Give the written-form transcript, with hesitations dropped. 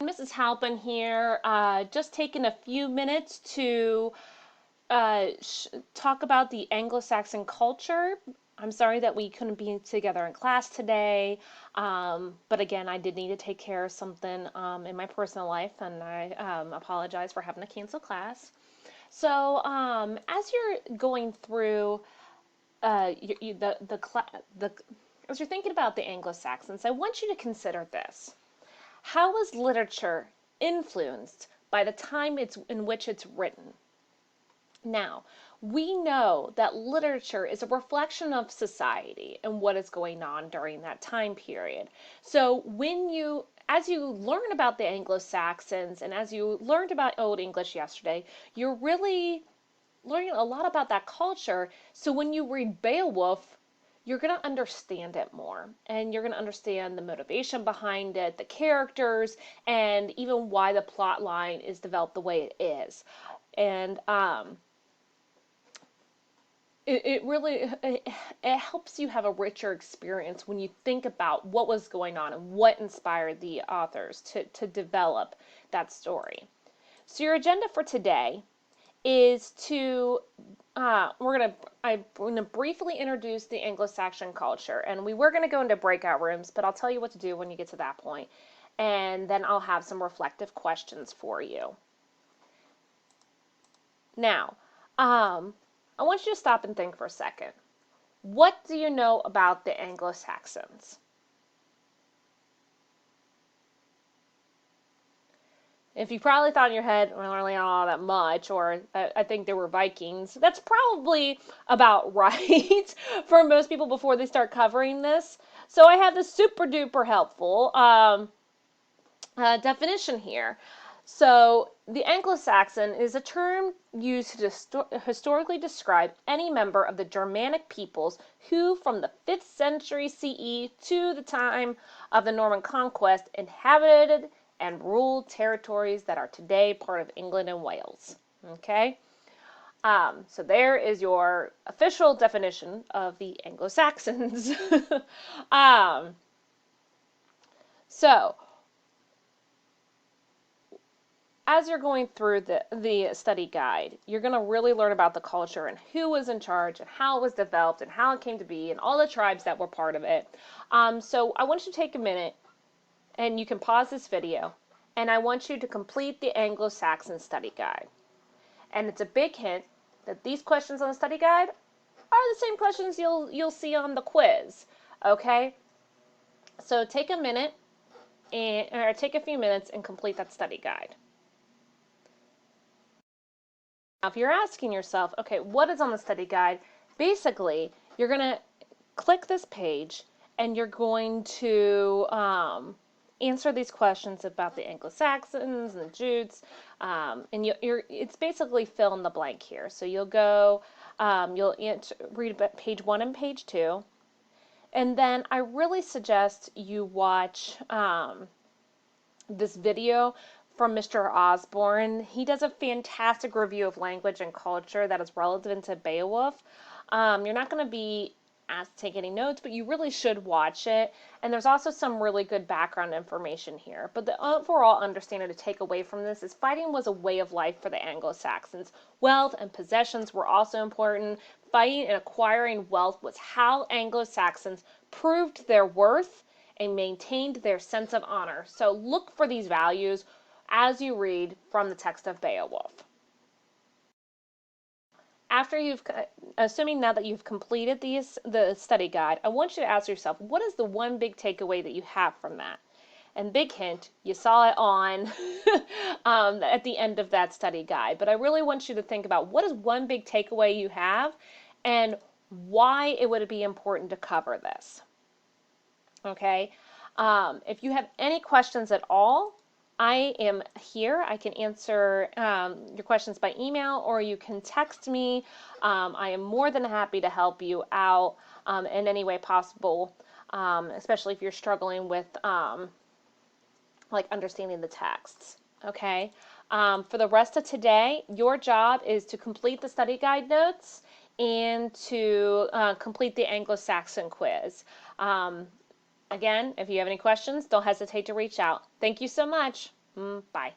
Mrs. Halpin here, just taking a few minutes to talk about the Anglo Saxon culture. I'm sorry that we couldn't be together in class today, but again, I did need to take care of something in my personal life, and I apologize for having to cancel class. So, as you're going through the as you're thinking about the Anglo Saxons, I want you to consider this. How was literature influenced by the time in which it's written? Now, we know that literature is a reflection of society and what is going on during that time period. So as you learn about the Anglo-Saxons and as you learned about Old English yesterday, you're really learning a lot about that culture. So when you read Beowulf, you're going to understand it more, and you're going to understand the motivation behind it, the characters, and even why the plot line is developed the way it is. And it really it helps you have a richer experience when you think about what was going on and what inspired the authors to develop that story. So your agenda for today is to I'm gonna briefly introduce the Anglo-Saxon culture, and we were gonna go into breakout rooms, but I'll tell you what to do when you get to that point, and then I'll have some reflective questions for you. Now, I want you to stop and think for a second. What do you know about the Anglo-Saxons? If you probably thought in your head, well, really not all that much, or I think there were Vikings, that's probably about right for most people before they start covering this. So I have this super duper helpful definition here. So the Anglo-Saxon is a term used to historically describe any member of the Germanic peoples who, from the 5th century CE to the time of the Norman conquest, inhabited and ruled territories that are today part of England and Wales. Okay? So there is your official definition of the Anglo-Saxons. um, so, as you're going through the study guide, you're going to really learn about the culture and who was in charge and how it was developed and how it came to be and all the tribes that were part of it. So I want you to take a minute, and you can pause this video, and I want you to complete the Anglo-Saxon study guide. And it's a big hint that these questions on the study guide are the same questions you'll see on the quiz. Okay? So take a minute or take a few minutes and complete that study guide. Now, if you're asking yourself, okay, what is on the study guide? Basically, you're going to click this page and you're going to answer these questions about the Anglo-Saxons and the Jutes, and it's basically fill in the blank here. So you'll go, you'll read about page 1 and page 2, and then I really suggest you watch this video from Mr. Osborne. He does a fantastic review of language and culture that is relevant to Beowulf. You're not going to be asked to take any notes, but you really should watch it. And there's also some really good background information here. But the overall understanding to take away from this is fighting was a way of life for the Anglo-Saxons. Wealth and possessions were also important. Fighting and acquiring wealth was how Anglo-Saxons proved their worth and maintained their sense of honor. So look for these values as you read from the text of Beowulf. Assuming now that you've completed the study guide, I want you to ask yourself, what is the one big takeaway that you have from that? And big hint, you saw it on at the end of that study guide. But I really want you to think about what is one big takeaway you have and why it would be important to cover this. Okay? If you have any questions at all, I am here. I can answer your questions by email, or you can text me. I am more than happy to help you out in any way possible, especially if you're struggling with like understanding the texts. Okay. For the rest of today, your job is to complete the study guide notes and to complete the Anglo-Saxon quiz. Again, if you have any questions, don't hesitate to reach out. Thank you so much. Bye.